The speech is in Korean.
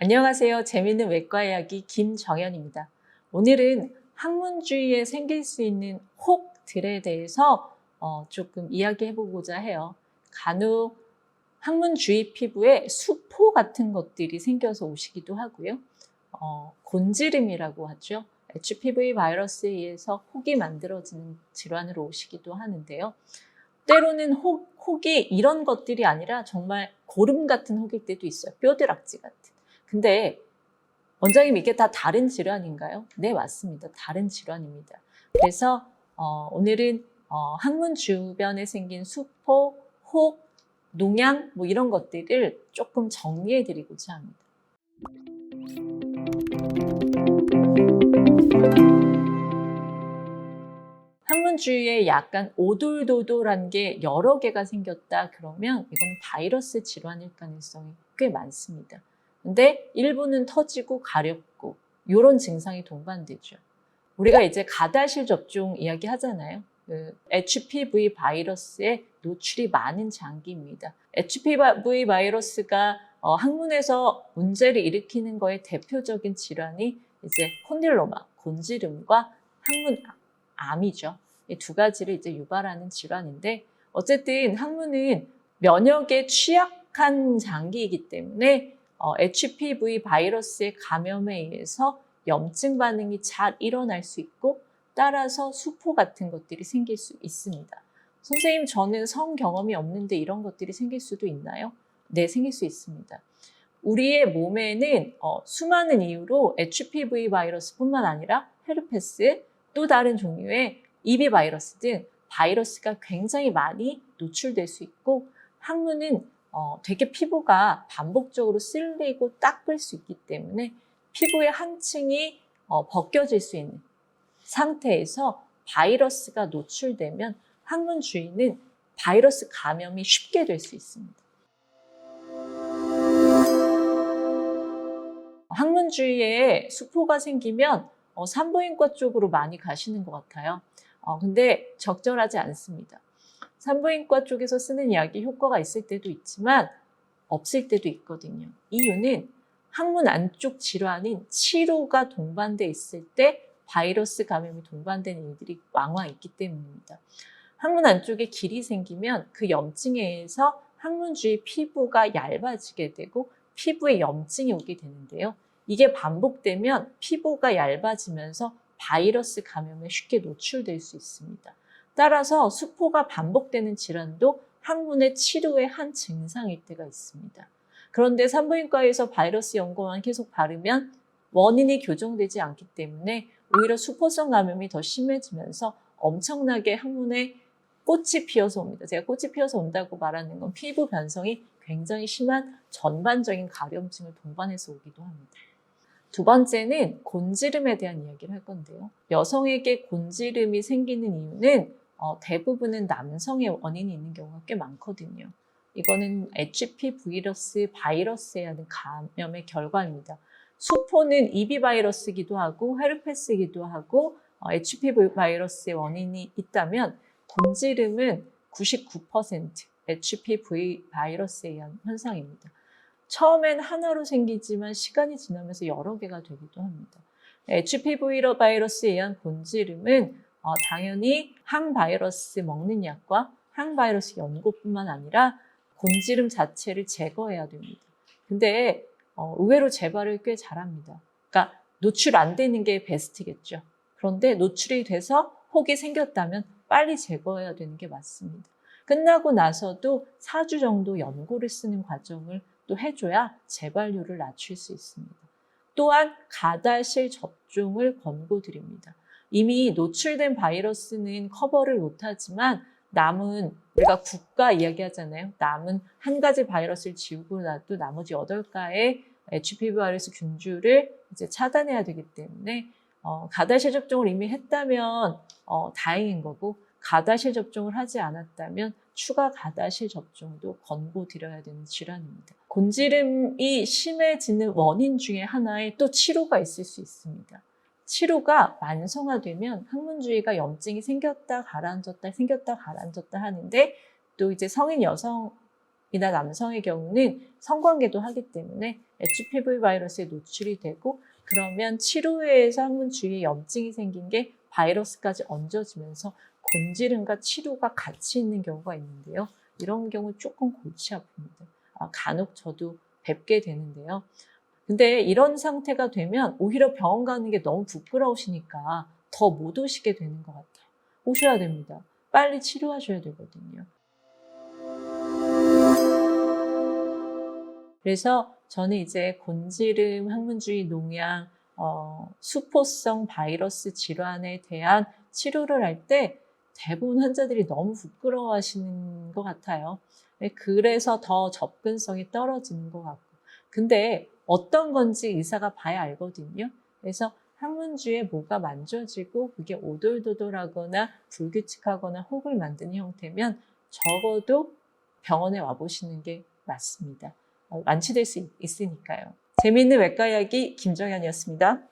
안녕하세요. 재미있는 외과 이야기 김정연입니다. 오늘은 항문주위에 생길 수 있는 혹들에 대해서 조금 이야기해보고자 해요. 간혹 항문주위 피부에 수포 같은 것들이 생겨서 오시기도 하고요. 곤지름이라고 하죠. HPV 바이러스에 의해서 혹이 만들어지는 질환으로 오시기도 하는데요. 때로는 혹이 이런 것들이 아니라 정말 고름 같은 혹일 때도 있어요. 뼈드락지 같은. 근데 원장님 이게 다 다른 질환인가요? 네, 맞습니다. 다른 질환입니다. 그래서 오늘은 항문 주변에 생긴 수포, 혹, 농양 이런 것들을 조금 정리해 드리고자 합니다. 항문 주위에 약간 오돌도돌한 게 여러 개가 생겼다 그러면 이건 바이러스 질환일 가능성이 꽤 많습니다. 근데 일부는 터지고 가렵고 이런 증상이 동반되죠. 우리가 이제 가다실 접종 이야기 하잖아요. HPV 바이러스에 노출이 많은 장기입니다. HPV 바이러스가 항문에서 문제를 일으키는 거에 대표적인 질환이 이제 콘딜로마, 곤지름과 항문암이죠. 이 두 가지를 이제 유발하는 질환인데 어쨌든 항문은 면역에 취약한 장기이기 때문에 HPV 바이러스의 감염에 의해서 염증 반응이 잘 일어날 수 있고 따라서 수포 같은 것들이 생길 수 있습니다. 선생님, 저는 성 경험이 없는데 이런 것들이 생길 수도 있나요? 네, 생길 수 있습니다. 우리의 몸에는 수많은 이유로 HPV 바이러스뿐만 아니라 헤르페스, 또 다른 종류의 EB 바이러스 등 바이러스가 굉장히 많이 노출될 수 있고 항문은 되게 피부가 반복적으로 쓸리고 닦을 수 있기 때문에 피부의 한 층이 벗겨질 수 있는 상태에서 바이러스가 노출되면 항문 주위는 바이러스 감염이 쉽게 될 수 있습니다. 항문 주위에 수포가 생기면 산부인과 쪽으로 많이 가시는 것 같아요. 근데 적절하지 않습니다. 산부인과 쪽에서 쓰는 약이 효과가 있을 때도 있지만 없을 때도 있거든요. 이유는 항문 안쪽 질환인 치료가 동반돼 있을 때 바이러스 감염이 동반되는 일들이 왕왕 있기 때문입니다. 항문 안쪽에 길이 생기면 그 염증에 의해서 항문 주위 피부가 얇아지게 되고 피부에 염증이 오게 되는데요. 이게 반복되면 피부가 얇아지면서 바이러스 감염에 쉽게 노출될 수 있습니다. 따라서 수포가 반복되는 질환도 항문의 치료의 한 증상일 때가 있습니다. 그런데 산부인과에서 바이러스 연고만 계속 바르면 원인이 교정되지 않기 때문에 오히려 수포성 감염이 더 심해지면서 엄청나게 항문에 꽃이 피어서 옵니다. 제가 꽃이 피어서 온다고 말하는 건 피부 변성이 굉장히 심한 전반적인 가려움증을 동반해서 오기도 합니다. 두 번째는 곤지름에 대한 이야기를 할 건데요. 여성에게 곤지름이 생기는 이유는 대부분은 남성의 원인이 있는 경우가 꽤 많거든요. 이거는 HPV 바이러스에 의한 감염의 결과입니다. 수포는 EB 바이러스이기도 하고 헤르페스이기도 하고 HPV 바이러스의 원인이 있다면 곤지름은 99% HPV 바이러스에 의한 현상입니다. 처음엔 하나로 생기지만 시간이 지나면서 여러 개가 되기도 합니다. HPV 바이러스에 의한 곤지름은 당연히 항바이러스 먹는 약과 항바이러스 연고뿐만 아니라 곤지름 자체를 제거해야 됩니다. 근데 의외로 재발을 꽤 잘합니다. 그러니까 노출 안 되는 게 베스트겠죠. 그런데 노출이 돼서 혹이 생겼다면 빨리 제거해야 되는 게 맞습니다. 끝나고 나서도 4주 정도 연고를 쓰는 과정을 또 해줘야 재발률을 낮출 수 있습니다. 또한 가다실 접종을 권고드립니다. 이미 노출된 바이러스는 커버를 못하지만 남은, 우리가 국가 이야기하잖아요. 남은 한 가지 바이러스를 지우고 나도 나머지 8가의 HPV 바이러스 균주를 이제 차단해야 되기 때문에 가다실 접종을 이미 했다면 다행인 거고, 가다실 접종을 하지 않았다면 추가 가다실 접종도 권고드려야 되는 질환입니다. 곤지름이 심해지는 원인 중에 하나에 또 치료가 있을 수 있습니다. 치료가 만성화되면 항문 주위가 염증이 생겼다 가라앉았다 생겼다 가라앉았다 하는데, 또 이제 성인 여성이나 남성의 경우는 성관계도 하기 때문에 HPV 바이러스에 노출이 되고 그러면 치료회에서 항문 주위에 염증이 생긴 게 바이러스까지 얹어지면서 곤지름과 치료가 같이 있는 경우가 있는데요. 이런 경우 조금 골치 아픕니다. 간혹 저도 뵙게 되는데요. 근데 이런 상태가 되면 오히려 병원 가는 게 너무 부끄러우시니까 더 못 오시게 되는 것 같아요. 오셔야 됩니다. 빨리 치료하셔야 되거든요. 그래서 저는 이제 곤지름, 항문주위 농양, 수포성 바이러스 질환에 대한 치료를 할 때 대부분 환자들이 너무 부끄러워하시는 것 같아요. 그래서 더 접근성이 떨어지는 것 같고. 근데 어떤 건지 의사가 봐야 알거든요. 그래서 항문주위에 뭐가 만져지고 그게 오돌도돌하거나 불규칙하거나 혹을 만드는 형태면 적어도 병원에 와보시는 게 맞습니다. 완치될 수 있으니까요. 재미있는 외과 이야기 김정현이었습니다.